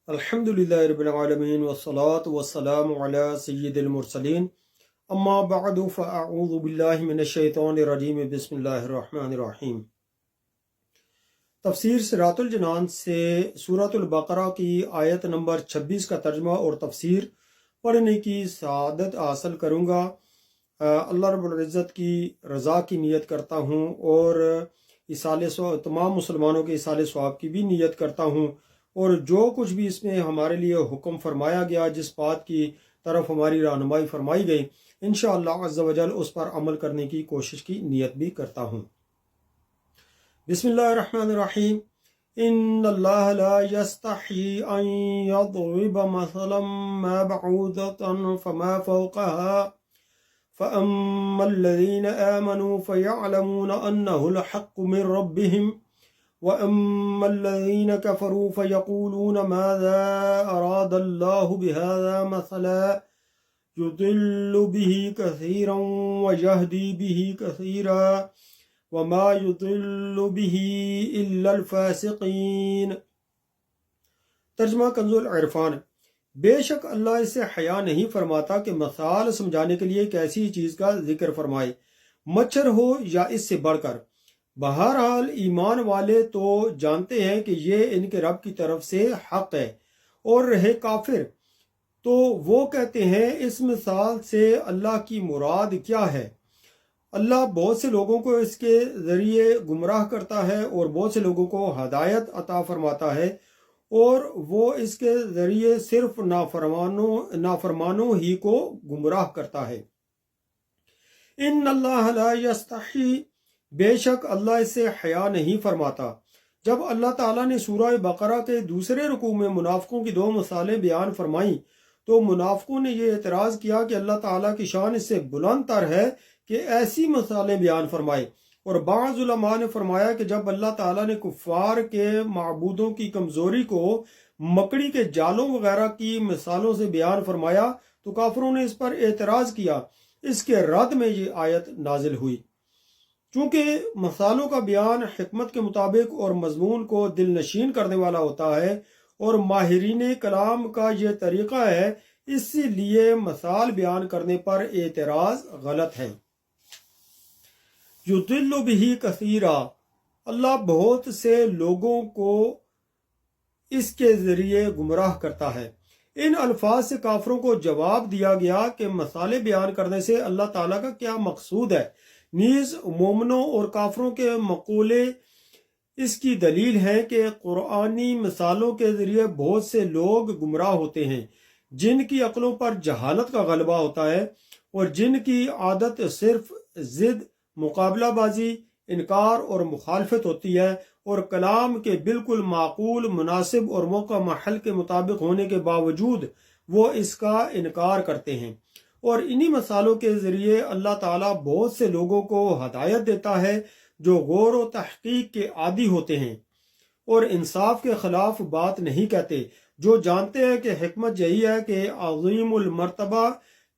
الحمدللہ رب العالمین والصلاة والسلام علی سید المرسلین اما بعد فاعوذ باللہ من الشیطان الرجیم بسم اللہ الرحمن الرحیم۔ تفسیر صراط الجنان سے سورۃ البقرہ کی آیت نمبر 26 کا ترجمہ اور تفسیر پڑھنے کی سعادت حاصل کروں گا۔ اللہ رب العزت کی رضا کی نیت کرتا ہوں اور تمام مسلمانوں کے اصال ثواب کی بھی نیت کرتا ہوں، اور جو کچھ بھی اس میں ہمارے لیے حکم فرمایا گیا، جس بات کی طرف ہماری رہنمائی فرمائی گئی، انشاءاللہ عز و جل اس پر عمل کرنے کی کوشش کی نیت بھی کرتا ہوں۔ بسم اللہ الرحمن الرحیم۔ ان اللہ لا یستحی ان یضرب مثلا ما بعوضة فما فوقها فأما الذین آمنوا فیعلمون انہ الحق من ربهم وَأَمَّا الَّذِينَ كَفَرُوا فَيَقُولُونَ مَاذَا أَرَادَ اللَّهُ بِهَذَا مَثَلًا يُضِلُّ بِهِ كَثِيرًا وَيَهْدِي بِهِ كَثِيرًا وَمَا يُضِلُّ بِهِ إِلَّا الْفَاسِقِينَ۔ ترجمہ کنز العرفان۔ بے شک اللہ اس سے حیا نہیں فرماتا کہ مثال سمجھانے کے لیے ایک ایسی چیز کا ذکر فرمائے، مچھر ہو یا اس سے بڑھ کر۔ بہرحال ایمان والے تو جانتے ہیں کہ یہ ان کے رب کی طرف سے حق ہے، اور رہے کافر تو وہ کہتے ہیں اس مثال سے اللہ کی مراد کیا ہے۔ اللہ بہت سے لوگوں کو اس کے ذریعے گمراہ کرتا ہے اور بہت سے لوگوں کو ہدایت عطا فرماتا ہے، اور وہ اس کے ذریعے صرف نافرمانوں ہی کو گمراہ کرتا ہے۔ ان اللہ لا یستحی، بے شک اللہ اس سے حیا نہیں فرماتا۔ جب اللہ تعالیٰ نے سورہ بقرہ کے دوسرے رکوع میں منافقوں کی دو مثالیں بیان فرمائیں تو منافقوں نے یہ اعتراض کیا کہ اللہ تعالیٰ کی شان اس سے بلند تر ہے کہ ایسی مثالیں بیان فرمائے، اور بعض علماء نے فرمایا کہ جب اللہ تعالیٰ نے کفار کے معبودوں کی کمزوری کو مکڑی کے جالوں وغیرہ کی مثالوں سے بیان فرمایا تو کافروں نے اس پر اعتراض کیا۔ اس کے رد میں یہ آیت نازل ہوئی۔ چونکہ مثالوں کا بیان حکمت کے مطابق اور مضمون کو دل نشین کرنے والا ہوتا ہے اور ماہرین کلام کا یہ طریقہ ہے، اسی لیے مثال بیان کرنے پر اعتراض غلط ہے۔ یضل بہ کثیرا، اللہ بہت سے لوگوں کو اس کے ذریعے گمراہ کرتا ہے۔ ان الفاظ سے کافروں کو جواب دیا گیا کہ مثالیں بیان کرنے سے اللہ تعالیٰ کا کیا مقصود ہے۔ نیز مومنوں اور کافروں کے مقولے اس کی دلیل ہے کہ قرآنی مثالوں کے ذریعے بہت سے لوگ گمراہ ہوتے ہیں جن کی عقلوں پر جہالت کا غلبہ ہوتا ہے، اور جن کی عادت صرف ضد، مقابلہ بازی، انکار اور مخالفت ہوتی ہے، اور کلام کے بالکل معقول، مناسب اور موقع محل کے مطابق ہونے کے باوجود وہ اس کا انکار کرتے ہیں۔ اور انہی مثالوں کے ذریعے اللہ تعالیٰ بہت سے لوگوں کو ہدایت دیتا ہے جو غور و تحقیق کے عادی ہوتے ہیں اور انصاف کے خلاف بات نہیں کہتے، جو جانتے ہیں کہ حکمت یہی ہے کہ عظیم المرتبہ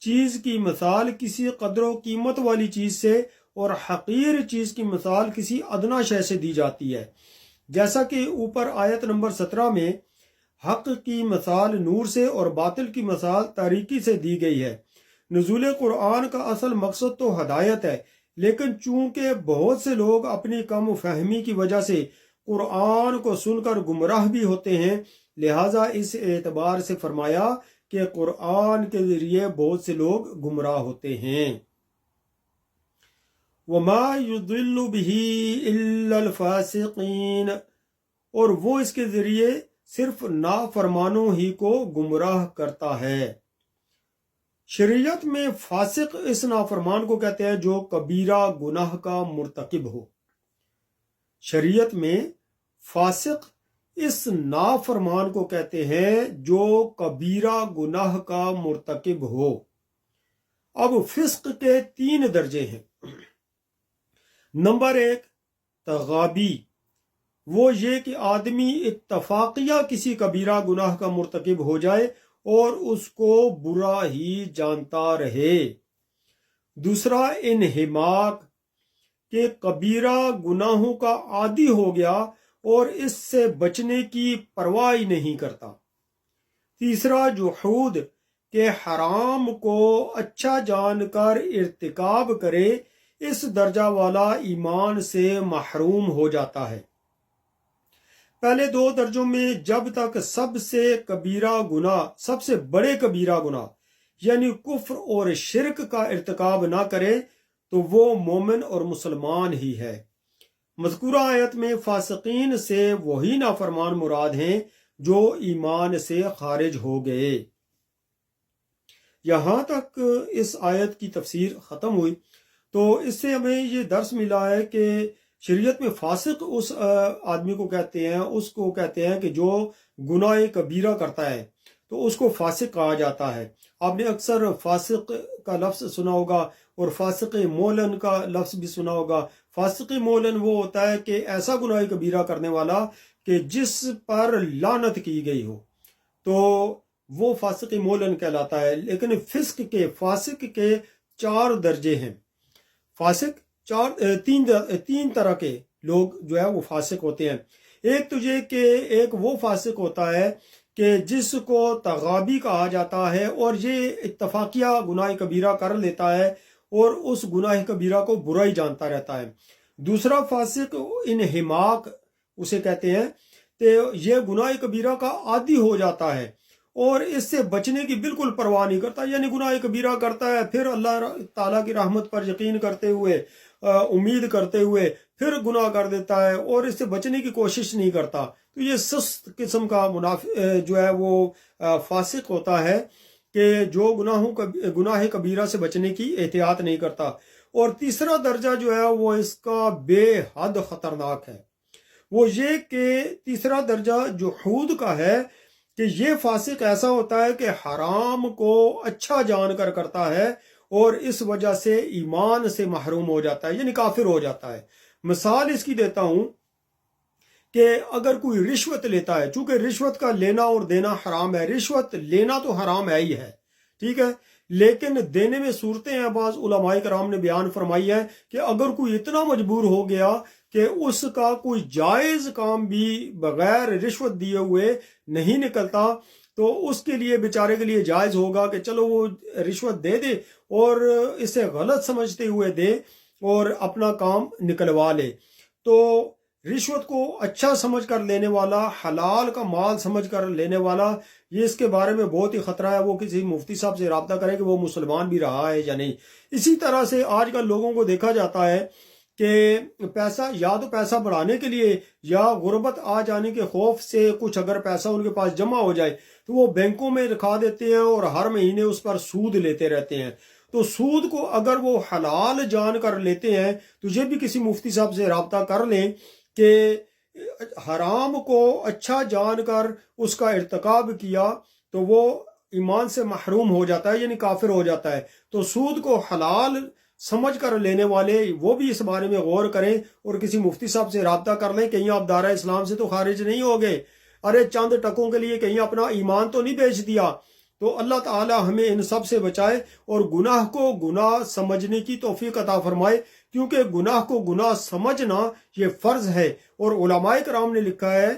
چیز کی مثال کسی قدر و قیمت والی چیز سے اور حقیر چیز کی مثال کسی ادنا شے سے دی جاتی ہے، جیسا کہ اوپر آیت نمبر 17 میں حق کی مثال نور سے اور باطل کی مثال تاریکی سے دی گئی ہے۔ نزول قرآن کا اصل مقصد تو ہدایت ہے، لیکن چونکہ بہت سے لوگ اپنی کم فہمی کی وجہ سے قرآن کو سن کر گمراہ بھی ہوتے ہیں، لہٰذا اس اعتبار سے فرمایا کہ قرآن کے ذریعے بہت سے لوگ گمراہ ہوتے ہیں۔ وَمَا يُضِلُّ بِهِ إِلَّا الْفَاسِقِينَ، اور وہ اس کے ذریعے صرف نافرمانوں ہی کو گمراہ کرتا ہے۔ شریعت میں فاسق اس نافرمان کو کہتے ہیں جو کبیرہ گناہ کا مرتکب ہو۔ شریعت میں فاسق اس نافرمان کو کہتے ہیں جو کبیرہ گناہ کا مرتکب ہو۔ اب فسق کے 3 درجے ہیں۔ نمبر 1 تغابی، وہ یہ کہ آدمی اتفاقیہ کسی کبیرہ گناہ کا مرتکب ہو جائے اور اس کو برا ہی جانتا رہے۔ دوسرا انہماک، کہ کبیرہ گناہوں کا عادی ہو گیا اور اس سے بچنے کی پرواہ نہیں کرتا۔ تیسرا جحود کہ حرام کو اچھا جان کر ارتکاب کرے، اس درجہ والا ایمان سے محروم ہو جاتا ہے۔ پہلے دو درجوں میں جب تک سب سے کبیرہ گناہ، سب سے بڑے کبیرہ گناہ یعنی کفر اور شرک کا ارتکاب نہ کرے تو وہ مومن اور مسلمان ہی ہے۔ مذکورہ آیت میں فاسقین سے وہی نافرمان مراد ہیں جو ایمان سے خارج ہو گئے۔ یہاں تک اس آیت کی تفسیر ختم ہوئی۔ تو اس سے ہمیں یہ درس ملا ہے کہ شریعت میں فاسق اس آدمی کو کہتے ہیں، اس کو کہتے ہیں کہ جو گناہ کبیرہ کرتا ہے تو اس کو فاسق کہا جاتا ہے۔ آپ نے اکثر فاسق کا لفظ سنا ہوگا اور فاسق مولن کا لفظ بھی سنا ہوگا۔ فاسق مولن وہ ہوتا ہے کہ ایسا گناہ کبیرہ کرنے والا کہ جس پر لعنت کی گئی ہو، تو وہ فاسق مولن کہلاتا ہے۔ لیکن فاسق کے 4 درجے ہیں۔ فاسق تین طرح کے لوگ جو ہے وہ فاسق ہوتے ہیں۔ ایک تو یہ کہ ایک وہ فاسق ہوتا ہے کہ جس کو تغابی کہا جاتا ہے اور یہ اتفاقیہ گناہ کبیرہ کر لیتا ہے اور اس گناہ کبیرہ کو برا ہی جانتا رہتا ہے۔ دوسرا فاسق انہماک اسے کہتے ہیں کہ یہ گناہ کبیرہ کا عادی ہو جاتا ہے اور اس سے بچنے کی بالکل پرواہ نہیں کرتا، یعنی گناہ کبیرہ کرتا ہے، پھر اللہ تعالیٰ کی رحمت پر یقین کرتے ہوئے، امید کرتے ہوئے پھر گناہ کر دیتا ہے اور اس سے بچنے کی کوشش نہیں کرتا۔ تو یہ سست قسم کا جو ہے وہ فاسق ہوتا ہے کہ جو گناہ کبیرہ سے بچنے کی احتیاط نہیں کرتا۔ اور تیسرا درجہ جو ہے وہ اس کا بے حد خطرناک ہے، وہ یہ کہ تیسرا درجہ جحود کا ہے کہ یہ فاسق ایسا ہوتا ہے کہ حرام کو اچھا جان کر کرتا ہے اور اس وجہ سے ایمان سے محروم ہو جاتا ہے، یعنی کافر ہو جاتا ہے۔ مثال اس کی دیتا ہوں کہ اگر کوئی رشوت لیتا ہے، چونکہ رشوت کا لینا اور دینا حرام ہے، رشوت لینا تو حرام ہے ہی ہے، ٹھیک ہے، لیکن دینے میں صورتیں ہیں، بعض علماء کرام نے بیان فرمائی ہے کہ اگر کوئی اتنا مجبور ہو گیا کہ اس کا کوئی جائز کام بھی بغیر رشوت دیے ہوئے نہیں نکلتا، تو اس کے لیے بیچارے کے لیے جائز ہوگا کہ چلو وہ رشوت دے دے اور اسے غلط سمجھتے ہوئے دے اور اپنا کام نکلوا لے۔ تو رشوت کو اچھا سمجھ کر لینے والا، حلال کا مال سمجھ کر لینے والا، یہ اس کے بارے میں بہت ہی خطرہ ہے، وہ کسی مفتی صاحب سے رابطہ کرے کہ وہ مسلمان بھی رہا ہے یا نہیں۔ اسی طرح سے آج کل لوگوں کو دیکھا جاتا ہے کہ پیسہ یا تو پیسہ بڑھانے کے لیے یا غربت آ جانے کے خوف سے کچھ اگر پیسہ ان کے پاس جمع ہو جائے تو وہ بینکوں میں رکھا دیتے ہیں اور ہر مہینے اس پر سود لیتے رہتے ہیں۔ تو سود کو اگر وہ حلال جان کر لیتے ہیں تو یہ بھی کسی مفتی صاحب سے رابطہ کر لیں کہ حرام کو اچھا جان کر اس کا ارتکاب کیا تو وہ ایمان سے محروم ہو جاتا ہے، یعنی کافر ہو جاتا ہے۔ تو سود کو حلال سمجھ کر لینے والے وہ بھی اس بارے میں غور کریں اور کسی مفتی صاحب سے رابطہ کر لیں، کہیں آپ دائرہ اسلام سے تو خارج نہیں ہو گئے، ارے چند ٹکوں کے لیے کہیں اپنا ایمان تو نہیں بیچ دیا۔ تو اللہ تعالی ہمیں ان سب سے بچائے اور گناہ کو گناہ سمجھنے کی توفیق عطا فرمائے، کیونکہ گناہ کو گناہ سمجھنا یہ فرض ہے، اور علماء کرام نے لکھا ہے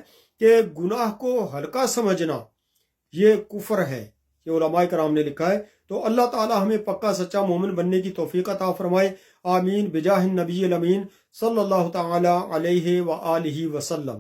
کہ گناہ کو ہلکا سمجھنا یہ کفر ہے، یہ علماء کرام نے لکھا ہے۔ تو اللہ تعالی ہمیں پکا سچا مومن بننے کی توفیق عطا فرمائے، آمین، بجاہ النبی الامین صلی اللہ تعالی علیہ وآلہ وسلم۔